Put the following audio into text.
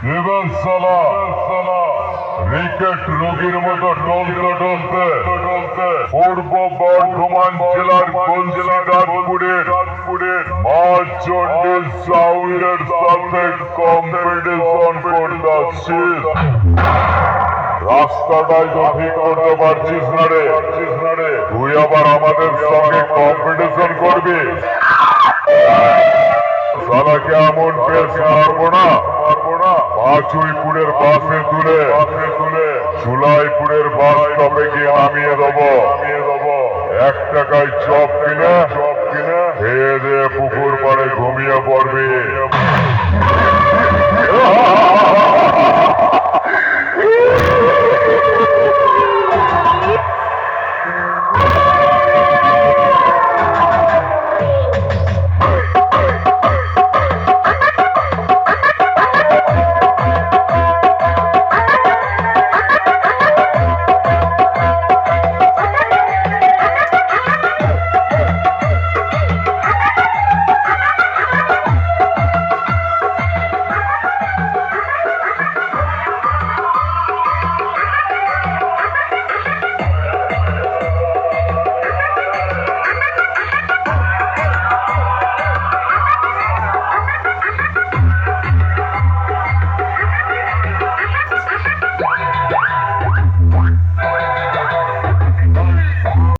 এবার সালা রিকেট রোগীর মতো টলতে পূর্ব বর্ধমান জেলার গলসিদাসপুরের মাছ চন্ডিল সাউন্ডের সাথে কম্পিটিশন করতেছিস। রাস্তাটাই তো ঠিক করতে পারছিস না রে, তুই আবার আমাদের সঙ্গে কম্পিটিশন করবি? সালা কেমন পেস মারবো না, পাঁচুইপুরের বাসে তুলে সুলাইপুরের বাস স্টপে গিয়ে নামিয়ে দেবো। 1 টাকায় চপ কিনে খেয়ে দিয়ে পুকুর পাড়ে ঘুমিয়ে পড়বি।